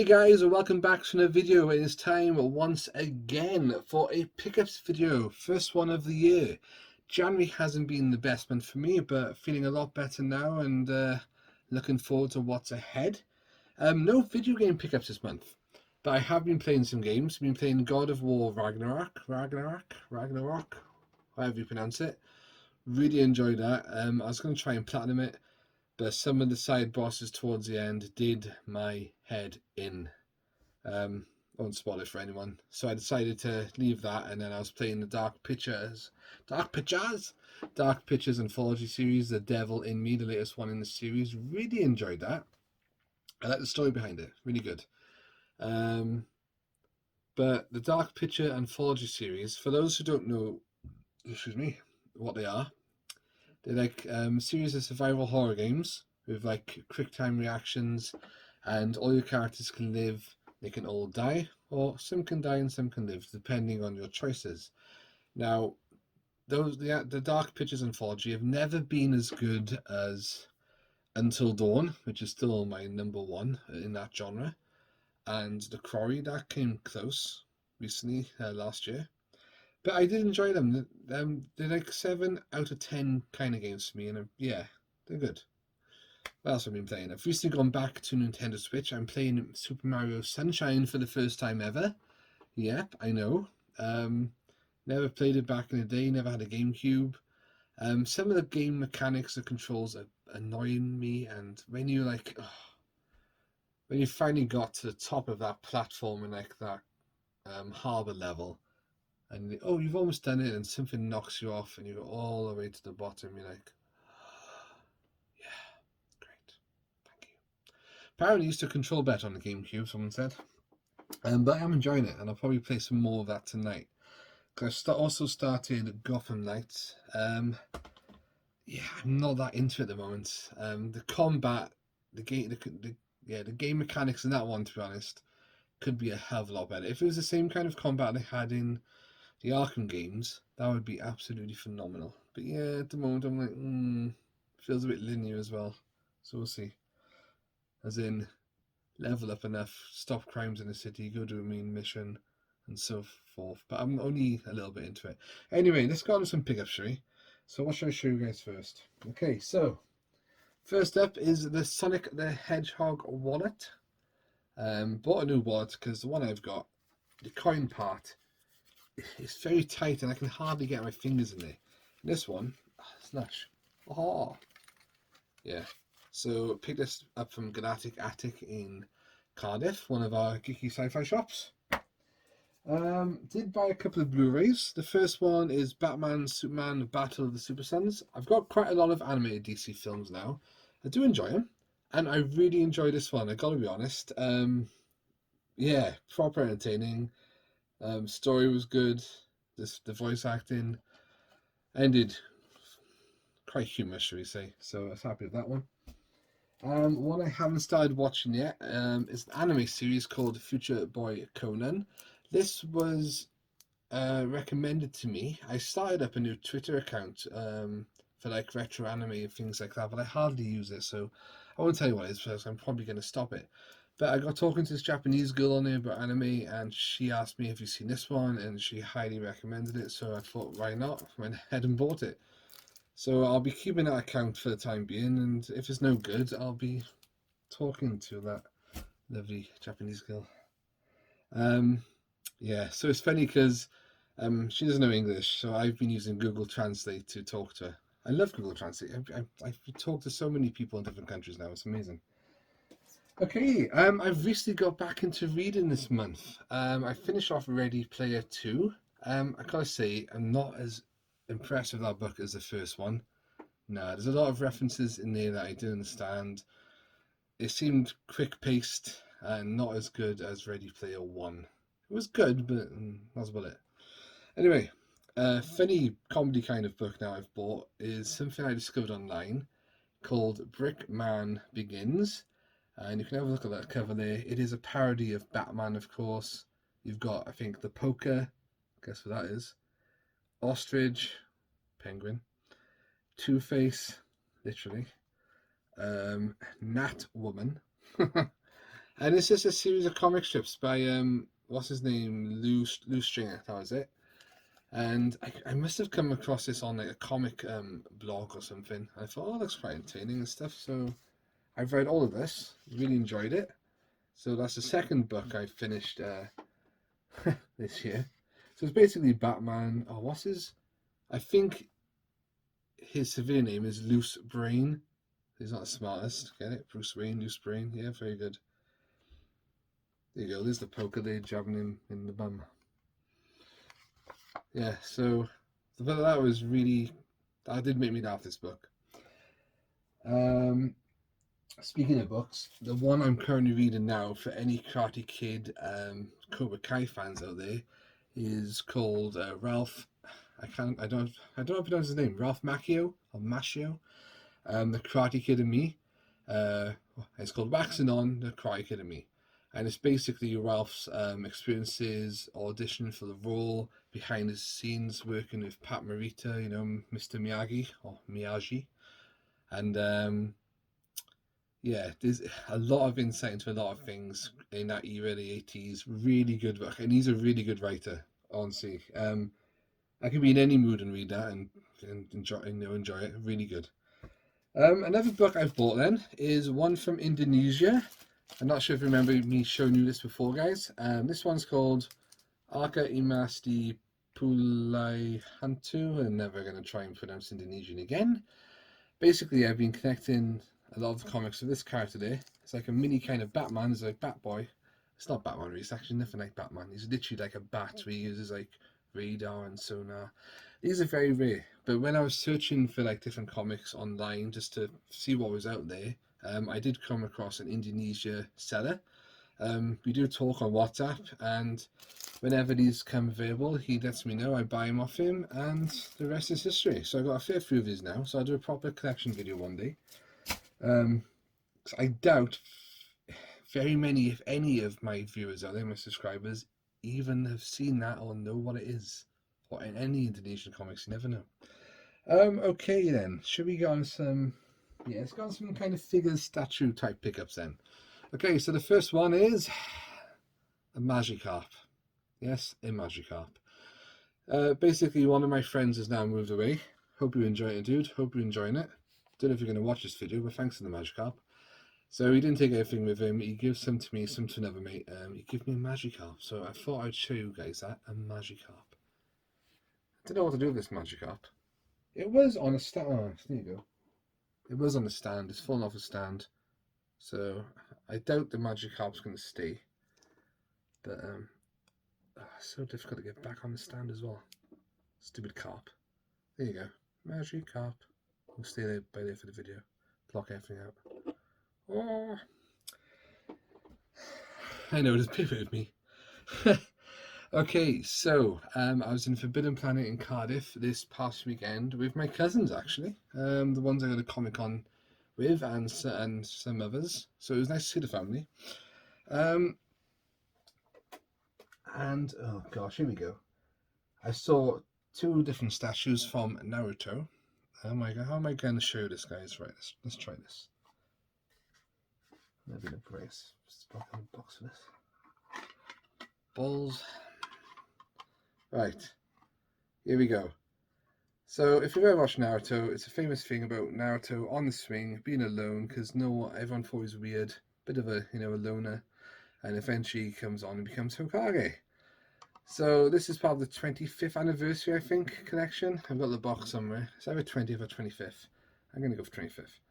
Hey guys, and welcome back to another video. It is time once again for a pickups video, first one of the year. January hasn't been the best month for me, but feeling a lot better now and looking forward to what's ahead. No video game pickups this month, but I have been playing some games. I've been playing God of War Ragnarok, however you pronounce it. Really enjoyed that. I was going to try and platinum it, but some of the side bosses towards the end did my head in. I won't spoil it for anyone. So I decided to leave that, and then I was playing the Dark Pictures Anthology series, The Devil in Me, the latest one in the series. Really enjoyed that. I like the story behind it, really good. But the Dark Picture Anthology series, for those who don't know, what they are, they're like series of survival horror games with like quick time reactions, and all your characters can live. They can all die, or some can die and some can live, depending on your choices. Now, the Dark Pictures Anthology have never been as good as Until Dawn, which is still my number one in that genre, and The Quarry that came close recently last year. But I did enjoy them. They're like 7 out of 10 kind of games for me, and yeah, they're good. What else have I been playing? I've recently gone back to Nintendo Switch. I'm playing Super Mario Sunshine for the first time ever. Yep, I know. Never played it back in the day, never had a GameCube. Some of the game mechanics and controls are annoying me, and when you when you finally got to the top of that platform and like that harbor level, and you've almost done it, and something knocks you off, and you go all the way to the bottom, you're like, yeah, great, thank you. Apparently, used to control better on the GameCube, someone said. But I'm enjoying it, and I'll probably play some more of that tonight. Because I also started Gotham Knights. Yeah, I'm not that into it at the moment. The combat, the game mechanics in that one, to be honest, could be a hell of a lot better. If it was the same kind of combat they had in the Arkham games, that would be absolutely phenomenal. But yeah, at the moment I'm like, feels a bit linear as well. So we'll see. As in, level up enough, stop crimes in the city, go do a main mission, and so forth. But I'm only a little bit into it. Anyway, let's go on to some pickups, shall we? So what should I show you guys first? Okay, so first up is the Sonic the Hedgehog wallet. Bought a new wallet because the one I've got, the coin part, is very tight and I can hardly get my fingers in there. This one, snatch. Oh, yeah. So picked this up from Galactic Attic in Cardiff, one of our geeky sci-fi shops. Did buy a couple of Blu-rays. The first one is Batman, Superman, Battle of the Super Sons. I've got quite a lot of animated DC films now. I do enjoy them, and I really enjoy this one. I gotta be honest. Yeah, proper entertaining. Story was good. The voice acting ended quite humorous, shall we say? So I was happy with that one. One I haven't started watching yet is an anime series called Future Boy Conan. This was recommended to me. I started up a new Twitter account for like retro anime and things like that, but I hardly use it, so I won't tell you what it is because I'm probably going to stop it. But I got talking to this Japanese girl on there about anime, and she asked me, "Have you seen this one?" And she highly recommended it, so I thought, why not? Went ahead and bought it. So I'll be keeping that account for the time being, and if it's no good, I'll be talking to that lovely Japanese girl. Yeah, so it's funny because she doesn't know English, so I've been using Google Translate to talk to her. I love Google Translate. I've talked to so many people in different countries now. It's amazing. Okay, I've recently got back into reading this month. I finished off Ready Player 2. I gotta say, I'm not as impressed with that book as the first one. No, there's a lot of references in there that I didn't understand. It seemed quick paced and not as good as Ready Player One. It was good, but that's about it. Anyway, a funny comedy kind of book now I've bought is something I discovered online called Brick Man Begins. And you can have a look at that cover there. It is a parody of Batman, of course. You've got, I think, the poker. Guess what that is? Ostrich, penguin. Two-Face, literally. Nat Woman. And it's just a series of comic strips by what's his name, Lou Stringer. That was it. And I must have come across this on like a comic blog or something. I thought, oh, that's quite entertaining and stuff. So I've read all of this, really enjoyed it. So that's the second book I finished this year. So it's basically Batman. Oh, what's his? I think his severe name is Loose Brain. He's not the smartest. Get it? Bruce Wayne, Loose Brain. Yeah, very good. There you go. There's the poker there jabbing him in the bum. Yeah, so that was really, that did make me laugh, this book. Speaking of books, the one I'm currently reading now for any Karate Kid Cobra Kai fans out there is called Ralph. I don't know how to pronounce his name. Ralph Macchio or Macchio. The Karate Kid and Me. It's called Waxing On, the Karate Kid and Me. And it's basically Ralph's experiences, audition for the role, behind the scenes, working with Pat Morita, you know, Mr. Miyagi or Miyagi. And yeah, there's a lot of insight into a lot of things in that era, the 80s. Really good book. And he's a really good writer, honestly. I could be in any mood and read that and enjoy it. Really good. Another book I've bought then is one from Indonesia. I'm not sure if you remember me showing you this before, guys. This one's called Arca Imas di Pulai Hantu. I'm never going to try and pronounce Indonesian again. Basically, I've been connecting a lot of the comics with this character there. It's like a mini kind of Batman. It's like Batboy. It's not Batman, really. It's actually nothing like Batman. He's literally like a bat where he uses like radar and sonar. These are very rare. But when I was searching for like different comics online just to see what was out there, I did come across an Indonesia seller. We do talk on WhatsApp, and whenever these come available, he lets me know. I buy them off him, and the rest is history. So I've got a fair few of these now. So I'll do a proper collection video one day. I doubt very many, if any, of my viewers out there, my subscribers, even have seen that or know what it is. Or in any Indonesian comics, you never know. Okay then, should we go on some? Yeah, let's go on some kind of figures, statue type pickups then. Okay, so the first one is a Magikarp. Yes, a Magikarp. Basically, one of my friends has now moved away. Hope you're enjoying it, dude. Hope you're enjoying it. Don't know if you're going to watch this video, but thanks to the Magikarp. So he didn't take everything with him. He gives some to me, some to another mate. He gave me a Magikarp. So I thought I'd show you guys that, a Magikarp. I don't know what to do with this Magikarp. It was on a stand. Oh, there you go. It was on a stand. It's fallen off a stand. So I doubt the Magikarp's going to stay. But it's so difficult to get back on the stand as well. Stupid carp. There you go. Magikarp. We'll stay there by there for the video. Block everything out. Oh. I know, there's a pivot of me. Okay, so I was in Forbidden Planet in Cardiff this past weekend with my cousins, actually. The ones I got a Comic Con with, and some others. So it was nice to see the family. And oh gosh, here we go. I saw two different statues from Naruto. Oh my god, how am I going to show this, guys? Right, let's try this. Maybe the brace. Just block on the box for this. Balls. Right, here we go. So if you've ever watched Naruto, it's a famous thing about Naruto on the swing, being alone, because everyone thought he was weird, bit of a a loner, and eventually he comes on and becomes Hokage. So this is part of the 25th anniversary, I think, collection. I've got the box somewhere. It's either 20th or 25th. I'm going to go for 25th.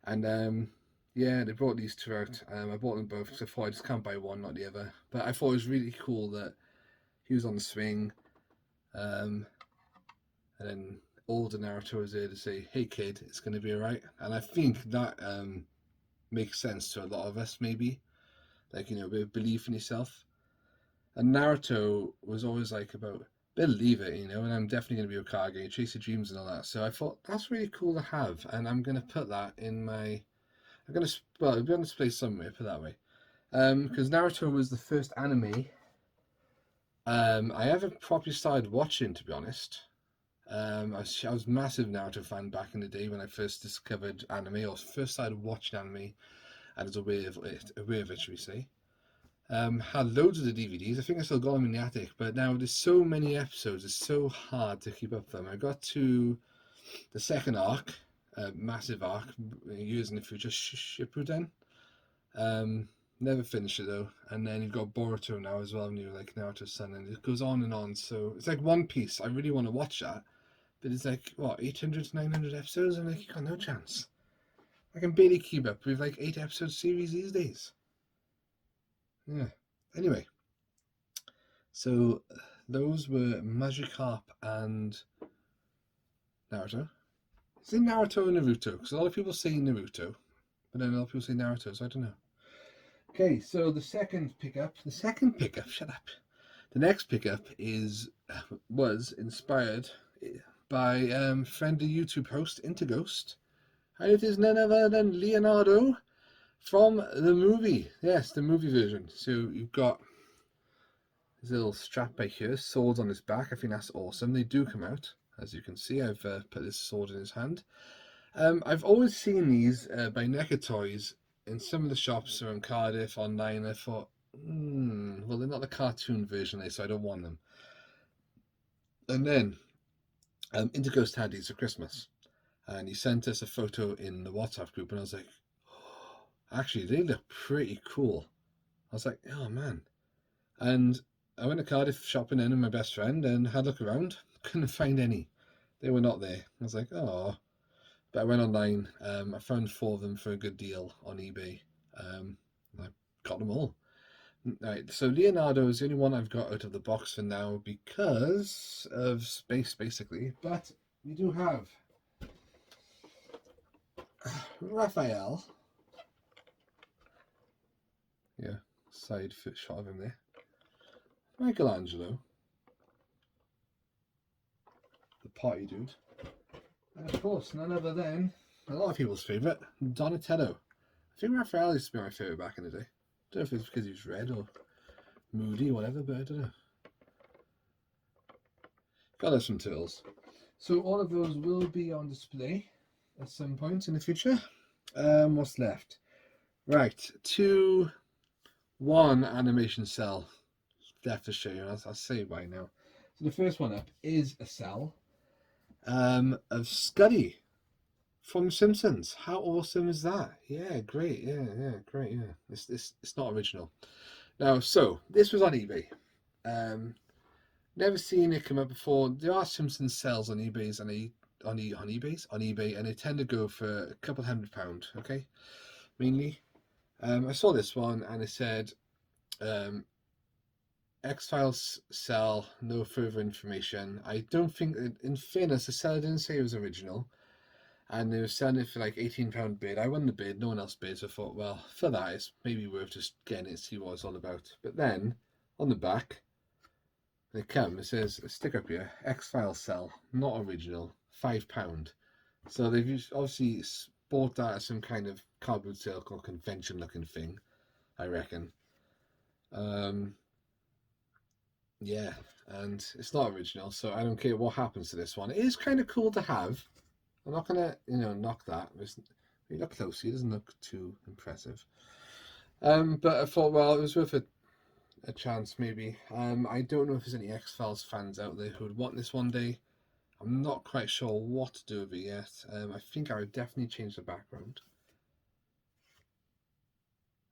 And yeah, they brought these two out. I bought them both because I thought I just can't buy one, not the other. But I thought it was really cool that he was on the swing. And then older Naruto was there to say, hey kid, it's going to be alright. And I think that makes sense to a lot of us, maybe. Like, a bit of belief in yourself. And Naruto was always like about, believe it, and I'm definitely going to be Hokage, chase your dreams and all that. So I thought, that's really cool to have. And I'm going to put that in my, it'll be on display somewhere, put it that way. Because Naruto was the first anime I ever properly started watching, to be honest. I was a massive Naruto fan back in the day when I first discovered anime, or first started watching anime. and is aware of it, shall we say. Had loads of the DVDs. I think I still got them in the attic, but now there's so many episodes, it's so hard to keep up with them. I got to the second arc, massive arc, years in the future, Shippuden. Never finished it though. And then you've got Boruto now as well, new like Naruto's son, and it goes on and on. So it's like One Piece. I really want to watch that, but it's like what 800 to 900 episodes. I'm like, you got no chance. I can barely keep up with like 8 episode series these days. Yeah. Anyway, so those were Magikarp and Naruto. Is it Naruto and Naruto? Because a lot of people say Naruto, but then a lot of people say Naruto, so I don't know. Okay, so the next pickup was inspired by friendly YouTube host Interghost, and it is none other than Leonardo from the movie. Yes, the movie version. So you've got his little strap back here, swords on his back. I think that's awesome. They do come out, as you can see. I've put this sword in his hand. I've always seen these by NECA Toys in some of the shops around Cardiff online. I thought, well, they're not the cartoon version, so I don't want them. And then Interghost had these for Christmas, and he sent us a photo in the WhatsApp group, and I was like, oh, actually, they look pretty cool. I was like, oh man. And I went to Cardiff shopping in with my best friend and had a look around. Couldn't find any. They were not there. I was like, oh. But I went online. I found 4 of them for a good deal on eBay. I got them all. Right, so Leonardo is the only one I've got out of the box for now because of space, basically. But we do have Raphael. Yeah, side foot shot of him there. Michelangelo. The party dude. And of course, none other than a lot of people's favourite, Donatello. I think Raphael used to be my favourite back in the day. I don't know if it's because he was red or moody or whatever, but I don't know. Got us some turtles. So all of those will be on display at some point in the future. What's left? Right, 1 animation cell left to show you. I'll say why now. So the first one up is a cell of Scuddy from Simpsons. How awesome is that? Yeah, great. Yeah, great. Yeah, it's not original. Now, so this was on eBay. Never seen it come up before. There are Simpsons cells on eBay, and they tend to go for a couple £100. Okay, mainly. I saw this one and it said X-Files cell, no further information. I don't think, in fairness, the seller didn't say it was original, and they were selling it for like £18 bid. I won the bid, no one else bid, so I thought, well, for that, it's maybe worth just getting it, see what it's all about. But then, on the back, it says, stick up here, X-Files cell, not original, £5. So they've obviously bought that as some kind of cardboard circle convention looking thing, I reckon. Yeah, and it's not original, so I don't care what happens to this one. It is kind of cool to have. I'm not gonna, knock that. When you look closely, it doesn't look too impressive. But I thought, well, it was worth a chance, maybe. I don't know if there's any X-Files fans out there who would want this one day. I'm not quite sure what to do with it yet. I think I would definitely change the background.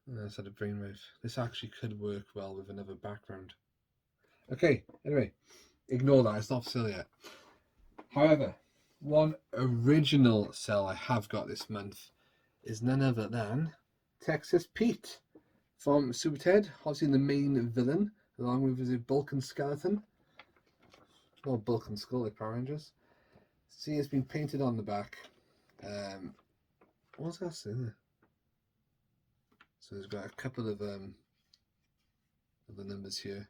That's had a brainwave. This actually could work well with another background. Okay, anyway, ignore that, it's not for sale yet. However, one original cell I have got this month is none other than Texas Pete from Super Ted, obviously the main villain, along with his Bulk skeleton. Or Bulk and Skull, like Power Rangers. See, it's been painted on the back. What's that saying? So there's got a couple of the numbers here.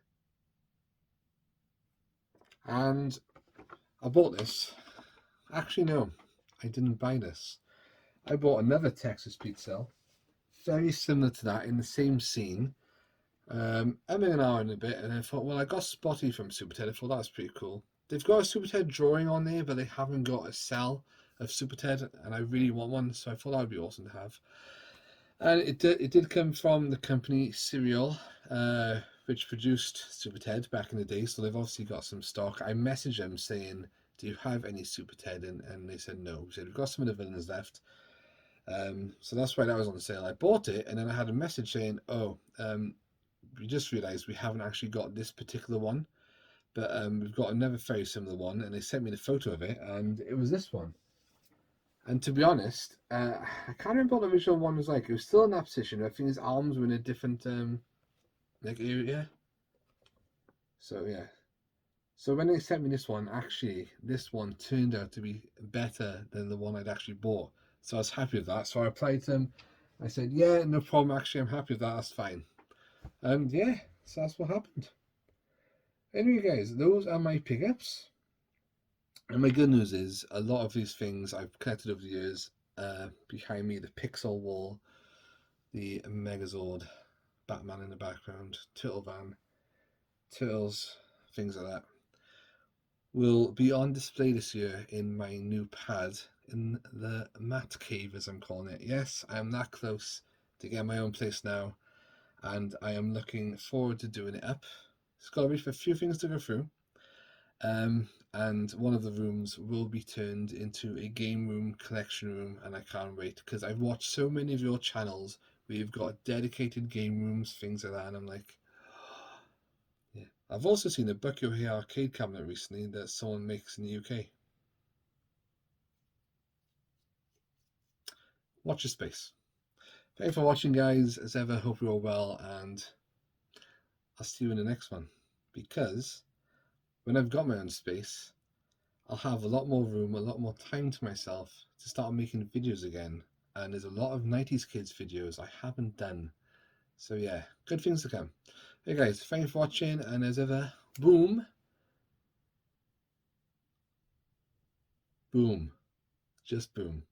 And I bought this. Actually, no, I didn't buy this. I bought another Texas Pete cell, very similar to that, in the same scene. I'm in an hour and a bit, and I thought, well, I got Spotty from Super Ted. I thought that's pretty cool. They've got a Super Ted drawing on there, but they haven't got a cell of Super Ted, and I really want one, so I thought that would be awesome to have. And it did come from the company Serial, which produced Super Ted back in the day. So they've obviously got some stock. I messaged them saying, "Do you have any Super Ted?" And they said no. We said we've got some of the villains left. So that's why that was on sale. I bought it, and then I had a message saying, "Oh, we just realised we haven't actually got this particular one, but we've got another very similar one." And they sent me the photo of it, and it was this one. And to be honest, I can't remember what the original one was like. It was still in that position. I think his arms were in a different like area. So yeah. So when they sent me this one, actually, this one turned out to be better than the one I'd actually bought. So I was happy with that. So I replied to him. I said, "Yeah, no problem. Actually, I'm happy with that. That's fine." And yeah, so that's what happened. Anyway, guys, those are my pickups. And my good news is, a lot of these things I've collected over the years. Behind me, the Pixel wall, the Megazord, Batman in the background, Turtle Van, Turtles, things like that, will be on display this year in my new pad in the Mat Cave, as I'm calling it. Yes, I am that close to getting my own place now, and I am looking forward to doing it up. It's got to be a few things to go through. And one of the rooms will be turned into a game room, collection room, and I can't wait because I've watched so many of your channels where you've got dedicated game rooms, things like that, and I'm like, yeah. I've also seen a Buck Your Hair arcade cabinet recently that someone makes in the UK. Watch your space. Thanks for watching, guys. As ever, hope you're all well, and I'll see you in the next one. Because when I've got my own space, I'll have a lot more room, a lot more time to myself to start making videos again. And there's a lot of 90s kids videos I haven't done. So yeah, good things to come. Hey guys, thanks for watching, and as ever, boom, boom, just boom.